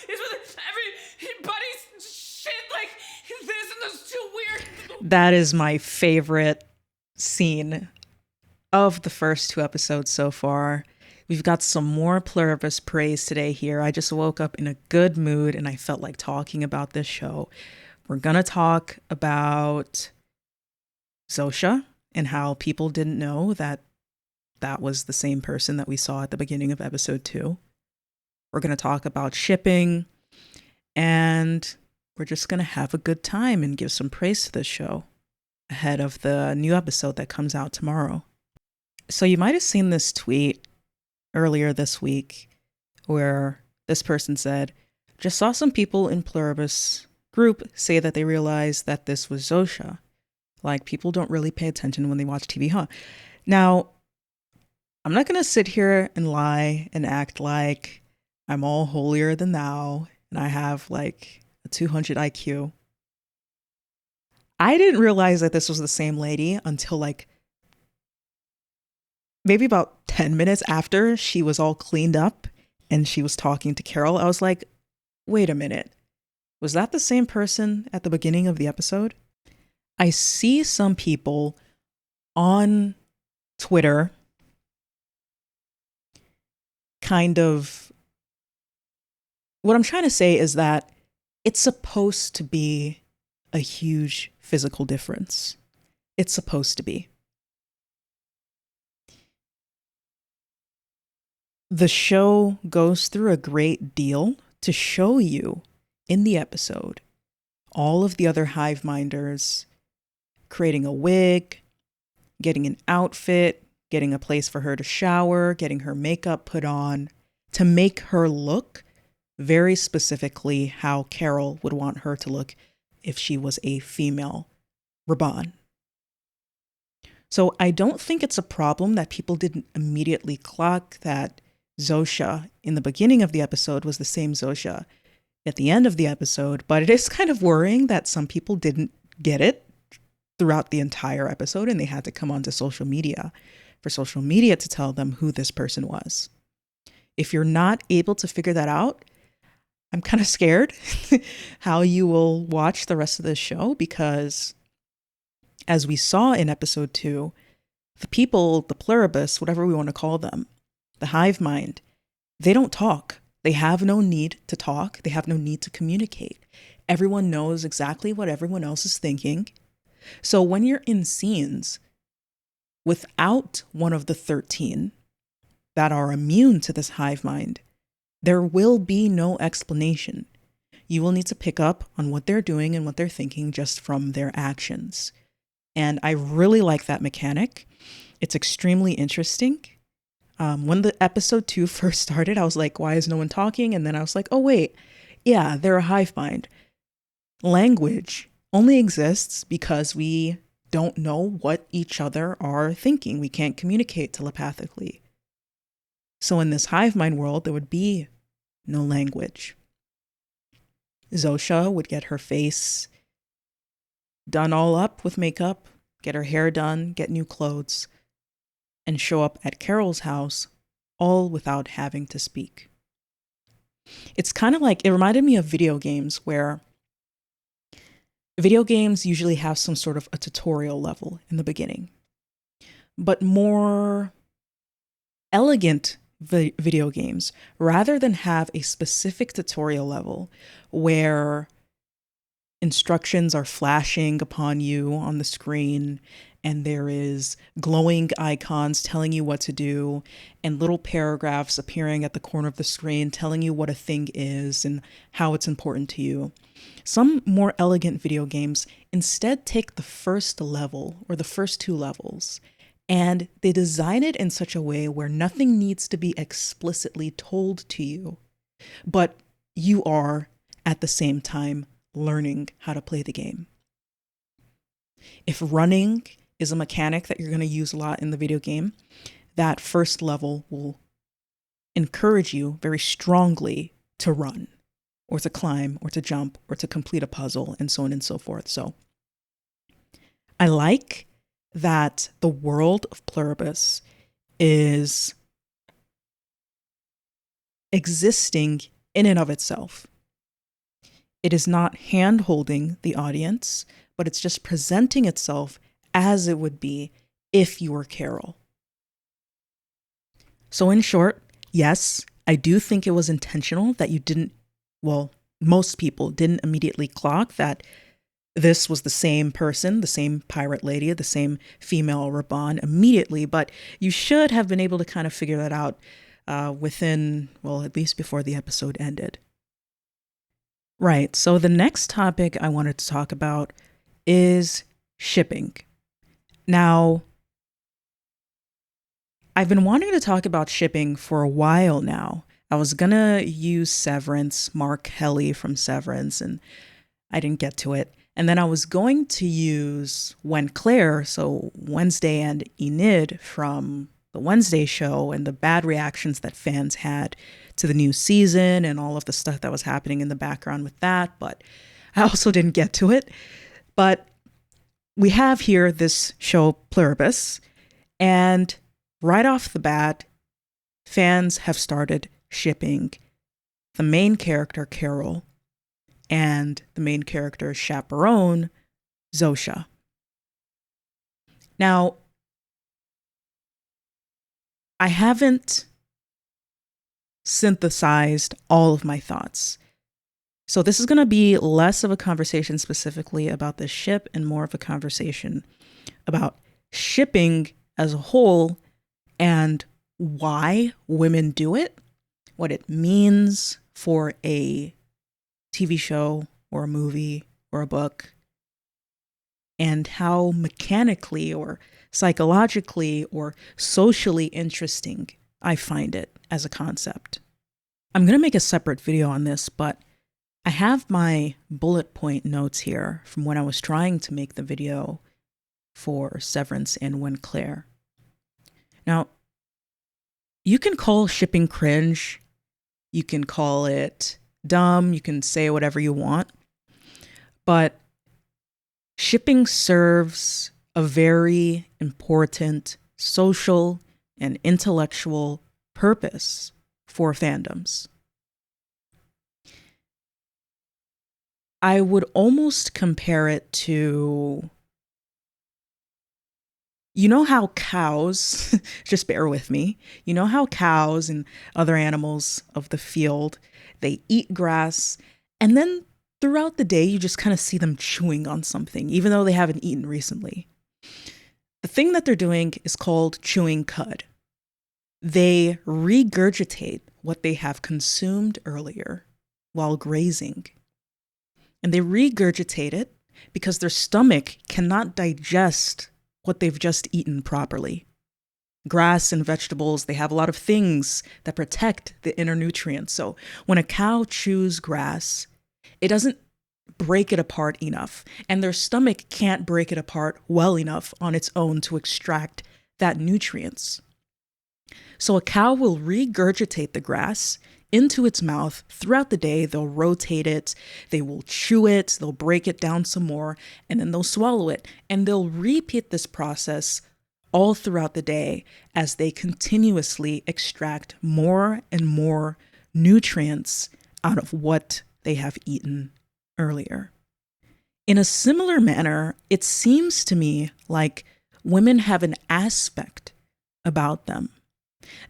everybody's shit like this and this too weird. That is my favorite scene of the first two episodes so far. We've got some more Pluribus praise today here. I just woke up in a good mood and I felt like talking about this show. We're going to talk about Zosia and how people didn't know that that was the same person that we saw at the beginning of episode 2. We're going to talk about shipping, and we're just going to have a good time and give some praise to this show ahead of the new episode that comes out tomorrow. So you might have seen this tweet earlier this week where this person said, just saw some people in Pluribus group say that they realized that this was Zosia. Like, people don't really pay attention when they watch TV, huh? Now, I'm not going to sit here and lie and act like I'm all holier than thou and I have like a 200 IQ. I didn't realize that this was the same lady until like maybe about 10 minutes after she was all cleaned up and she was talking to Carol. I was like, wait a minute. Was that the same person at the beginning of the episode? I see some people on Twitter kind of, what I'm trying to say is that it's supposed to be a huge physical difference. It's supposed to be. The show goes through a great deal to show you in the episode all of the other hive minders creating a wig, getting an outfit, getting a place for her to shower, getting her makeup put on to make her look very specifically how Carol would want her to look if she was a female Raban. So I don't think it's a problem that people didn't immediately clock that Zosia in the beginning of the episode was the same Zosia at the end of the episode, but it is kind of worrying that some people didn't get it throughout the entire episode and they had to come onto social media for social media to tell them who this person was. If you're not able to figure that out, I'm kind of scared how you will watch the rest of this show, because as we saw in episode 2, the people, the pluribus, whatever we want to call them, the hive mind, they don't talk. They have no need to talk. They have no need to communicate. Everyone knows exactly what everyone else is thinking. So when you're in scenes without one of the 13 that are immune to this hive mind, there will be no explanation. You will need to pick up on what they're doing and what they're thinking just from their actions. And I really like that mechanic. It's extremely interesting. When the episode 2 first started, I was like, why is no one talking? And then I was like, oh wait, yeah, they're a hive mind. Language only exists because we don't know what each other are thinking. We can't communicate telepathically. So in this hive mind world, there would be no language. Zosia would get her face done all up with makeup, get her hair done, get new clothes, and show up at Carol's house all without having to speak. It's kind of like, it reminded me of video games, where video games usually have some sort of a tutorial level in the beginning, but more elegant video games, rather than have a specific tutorial level where instructions are flashing upon you on the screen and there is glowing icons telling you what to do and little paragraphs appearing at the corner of the screen telling you what a thing is and how it's important to you. Some more elegant video games instead take the first level or the first 2 levels, and they design it in such a way where nothing needs to be explicitly told to you, but you are at the same time learning how to play the game. If running is a mechanic that you're going to use a lot in the video game, that first level will encourage you very strongly to run, or to climb, or to jump, or to complete a puzzle, and so on and so forth. So I like that the world of Pluribus is existing in and of itself. It is not hand-holding the audience, but it's just presenting itself as it would be if you were Carol. So in short, yes, I do think it was intentional that you didn't, well, most people didn't immediately clock that this was the same person, the same pirate lady, the same female Raban immediately, but you should have been able to kind of figure that out within, well, at least before the episode ended. Right, so the next topic I wanted to talk about is shipping. Now, I've been wanting to talk about shipping for a while now. I was gonna use Severance, Mark Helly from Severance, and I didn't get to it. And then I was going to use When Claire, so Wednesday and Enid from the Wednesday show, and the bad reactions that fans had to the new season and all of the stuff that was happening in the background with that. But I also didn't get to it. But we have here this show, Pluribus, and right off the bat, fans have started shipping the main character, Carol, and the main character's chaperone, Zosia. Now, I haven't synthesized all of my thoughts. So this is going to be less of a conversation specifically about the ship and more of a conversation about shipping as a whole and why women do it, what it means for a TV show or a movie or a book, and how mechanically or psychologically or socially interesting I find it as a concept. I'm going to make a separate video on this, but I have my bullet point notes here from when I was trying to make the video for Severance and When Claire. Now, you can call shipping cringe, you can call it dumb, you can say whatever you want, but shipping serves a very important social and intellectual purpose for fandoms. I would almost compare it to, you know how cows, just bear with me, you know how cows and other animals of the field, they eat grass, and then throughout the day, you just kind of see them chewing on something, even though they haven't eaten recently. The thing that they're doing is called chewing cud. They regurgitate what they have consumed earlier while grazing. And they regurgitate it because their stomach cannot digest what they've just eaten properly. Grass and vegetables, they have a lot of things that protect the inner nutrients. So when a cow chews grass, it doesn't break it apart enough, and their stomach can't break it apart well enough on its own to extract that nutrients. So a cow will regurgitate the grass into its mouth throughout the day. They'll rotate it, they will chew it, they'll break it down some more, and then they'll swallow it. And they'll repeat this process all throughout the day as they continuously extract more and more nutrients out of what they have eaten earlier. In a similar manner, it seems to me like women have an aspect about them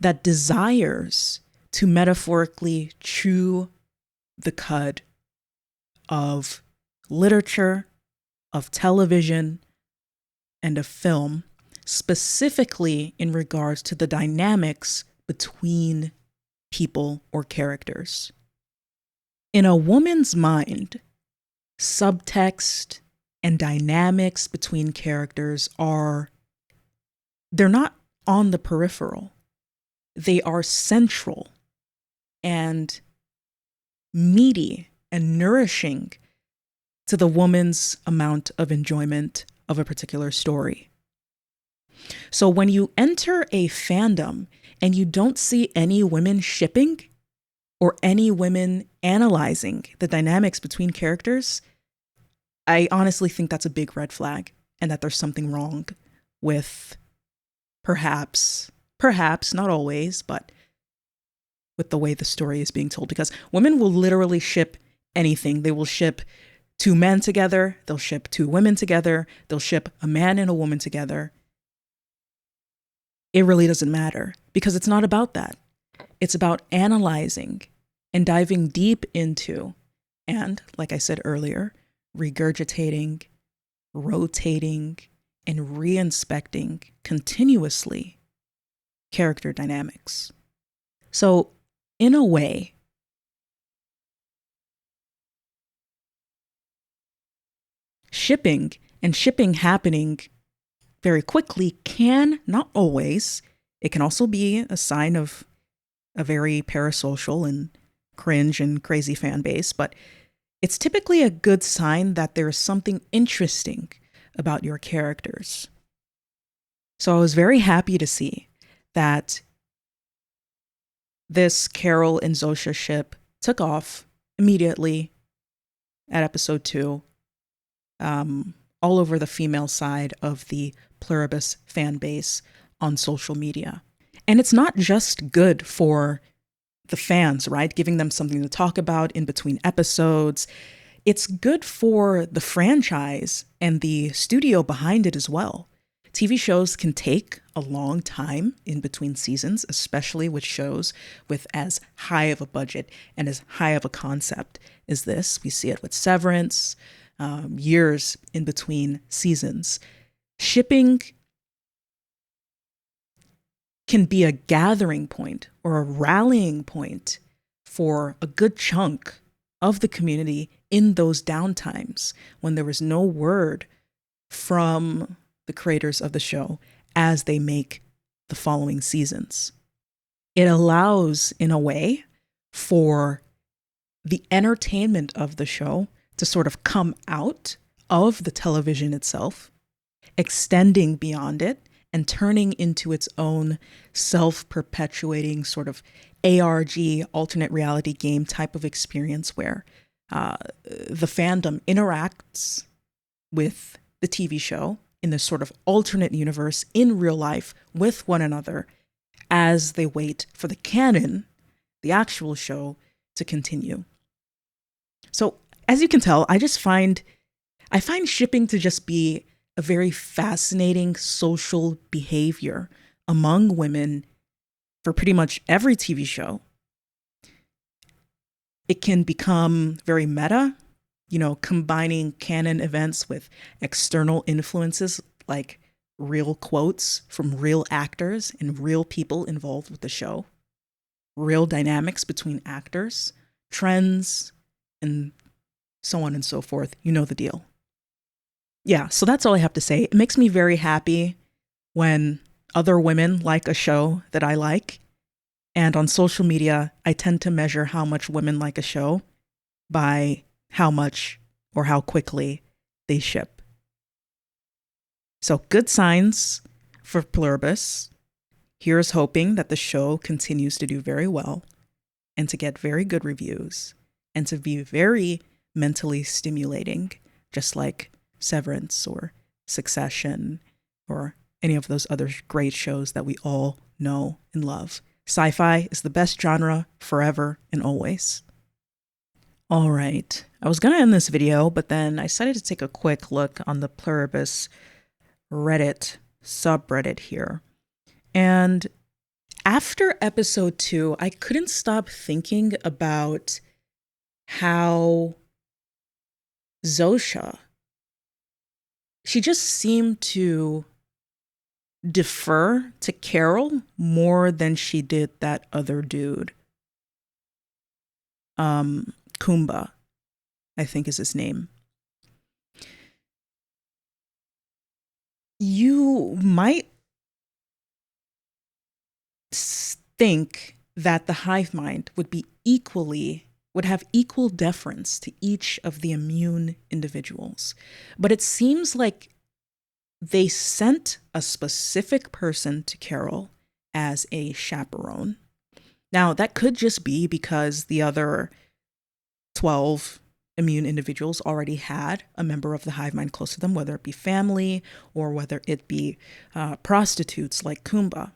that desires to metaphorically chew the cud of literature, of television, and of film, specifically in regards to the dynamics between people or characters. In a woman's mind, subtext and dynamics between characters they're not on the peripheral. They are central and meaty and nourishing to the woman's amount of enjoyment of a particular story. So when you enter a fandom and you don't see any women shipping or any women analyzing the dynamics between characters, I honestly think that's a big red flag, and that there's something wrong with perhaps, not always, but with the way the story is being told. Because women will literally ship anything. They will ship 2 men together, they'll ship 2 women together, they'll ship a man and a woman together. It really doesn't matter because it's not about that. It's about analyzing and diving deep into, and like I said earlier, regurgitating, rotating, and re-inspecting continuously character dynamics. So, in a way, shipping and shipping happening very quickly can, not always, it can also be a sign of a very parasocial and cringe and crazy fan base, but it's typically a good sign that there's something interesting about your characters. So I was very happy to see that this Carol and Zosia ship took off immediately at episode 2, all over the female side of the Pluribus fan base on social media. And it's not just good for the fans, right? Giving them something to talk about in between episodes. It's good for the franchise and the studio behind it as well. TV shows can take a long time in between seasons, especially with shows with as high of a budget and as high of a concept as this. We see it with Severance, years in between seasons. Shipping can be a gathering point or a rallying point for a good chunk of the community in those downtimes when there was no word from the creators of the show as they make the following seasons. It allows, in a way, for the entertainment of the show to sort of come out of the television itself, extending beyond it, and turning into its own self-perpetuating sort of ARG, alternate reality game type of experience where the fandom interacts with the TV show in this sort of alternate universe in real life with one another as they wait for the canon, the actual show, to continue. So as you can tell, I find shipping to just be a very fascinating social behavior among women for pretty much every TV show. It can become very meta, combining canon events with external influences like real quotes from real actors and real people involved with the show, real dynamics between actors, trends, and so on and so forth. You know the deal. Yeah, so that's all I have to say. It makes me very happy when other women like a show that I like. And on social media, I tend to measure how much women like a show by how much or how quickly they ship. So good signs for Pluribus. Here's hoping that the show continues to do very well and to get very good reviews and to be very mentally stimulating, just like Severance or Succession or any of those other great shows that we all know and love. Sci-fi is the best genre forever and always. All right, I was going to end this video, but then I decided to take a quick look on the Pluribus Reddit subreddit here. And after episode 2, I couldn't stop thinking about how Zosia, she just seemed to defer to Carol more than she did that other dude. Kumba, I think is his name. You might think that the hive mind would have equal deference to each of the immune individuals. But it seems like they sent a specific person to Carol as a chaperone. Now, that could just be because the other 12 immune individuals already had a member of the hive mind close to them, whether it be family or whether it be prostitutes like Kumba.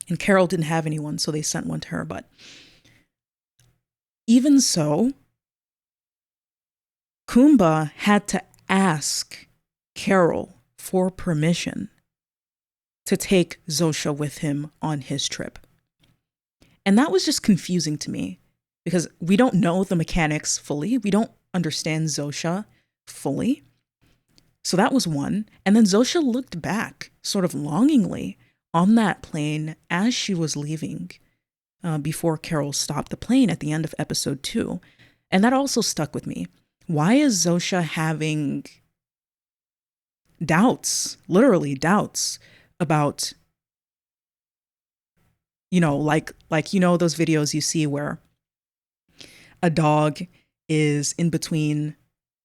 And Carol didn't have anyone, so they sent one to her. But even so, Kumba had to ask Carol for permission to take Zosia with him on his trip. And that was just confusing to me because we don't know the mechanics fully. We don't understand Zosia fully. So that was one. And then Zosia looked back sort of longingly on that plane as she was leaving before Carol stopped the plane at the end of episode 2. And that also stuck with me. Why is Zosia having doubts, literally doubts, about, like those videos you see where a dog is in between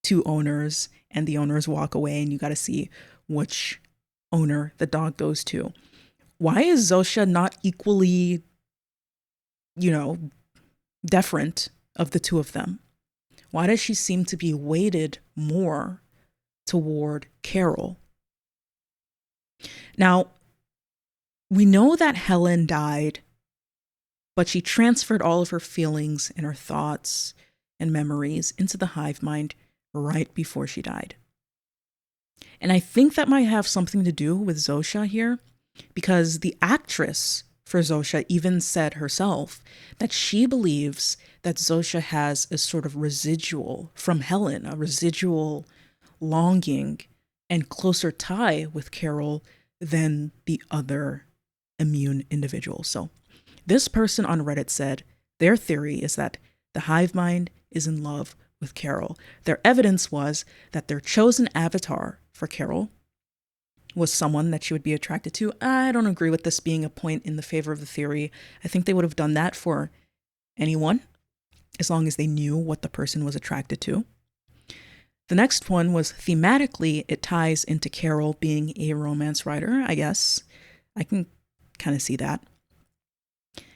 two owners and the owners walk away and you got to see which owner the dog goes to. Why is Zosia not equally, deferent of the two of them? Why does she seem to be weighted more toward Carol? Now, we know that Helen died, but she transferred all of her feelings and her thoughts and memories into the hive mind right before she died. And I think that might have something to do with Zosia here, because the actress for Zosia even said herself that she believes that Zosia has a sort of residual from Helen, a residual longing and closer tie with Carol than the other immune individual. So this person on Reddit said their theory is that the hive mind is in love with Carol. Their evidence was that their chosen avatar for Carol was someone that she would be attracted to. I don't agree with this being a point in the favor of the theory. I think they would have done that for anyone, as long as they knew what the person was attracted to. The next one was thematically, it ties into Carol being a romance writer, I guess. I can kind of see that.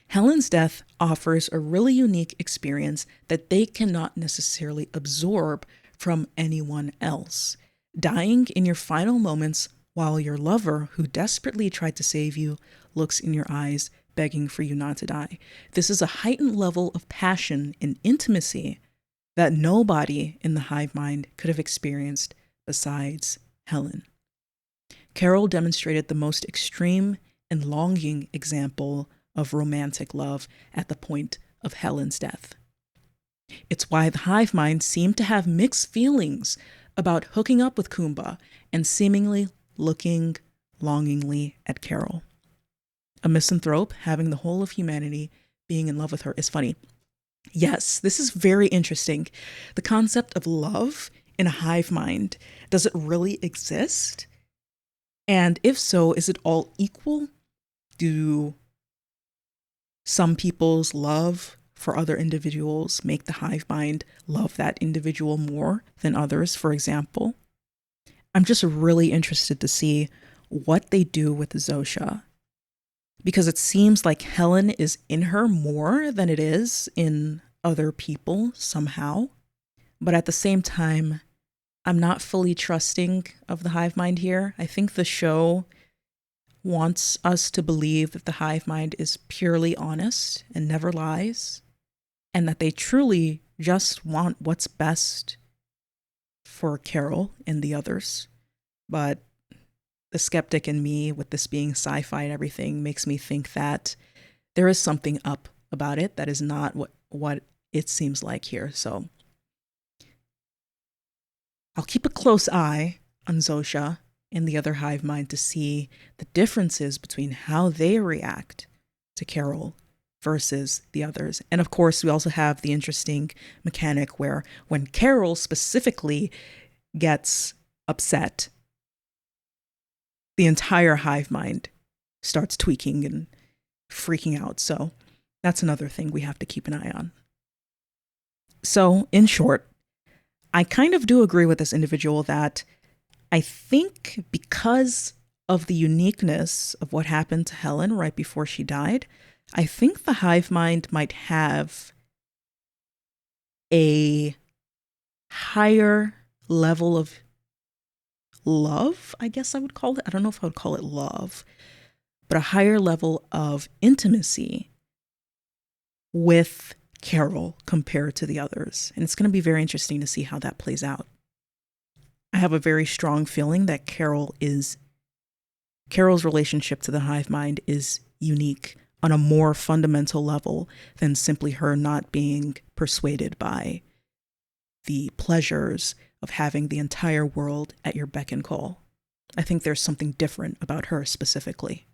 Helen's death offers a really unique experience that they cannot necessarily absorb from anyone else. Dying in your final moments while your lover, who desperately tried to save you, looks in your eyes, begging for you not to die. This is a heightened level of passion and intimacy that nobody in the hive mind could have experienced besides Helen. Carol demonstrated the most extreme and longing example of romantic love at the point of Helen's death. It's why the hive mind seemed to have mixed feelings about hooking up with Kumba and seemingly looking longingly at Carol. A misanthrope having the whole of humanity being in love with her is funny. Yes, this is very interesting. The concept of love in a hive mind, does it really exist? And if so, is it all equal? Do some people's love for other individuals make the hive mind love that individual more than others, for example? I'm just really interested to see what they do with Zosia, because it seems like Helen is in her more than it is in other people somehow. But at the same time, I'm not fully trusting of the hive mind here. I think the show wants us to believe that the hive mind is purely honest and never lies, and that they truly just want what's best for Carol and the others. But the skeptic in me, with this being sci-fi and everything, makes me think that there is something up about it that is not what it seems like here. So I'll keep a close eye on Zosia and the other hive mind to see the differences between how they react to Carol versus the others. And of course, we also have the interesting mechanic where when Carol specifically gets upset, the entire hive mind starts tweaking and freaking out. So that's another thing we have to keep an eye on. So in short, I kind of do agree with this individual that I think because of the uniqueness of what happened to Helen right before she died, I think the hive mind might have a higher level of love, I guess I would call it. I don't know if I would call it love, but a higher level of intimacy with Carol compared to the others. And it's going to be very interesting to see how that plays out. I have a very strong feeling that Carol's relationship to the hive mind is unique on a more fundamental level than simply her not being persuaded by the pleasures of having the entire world at your beck and call. I think there's something different about her specifically.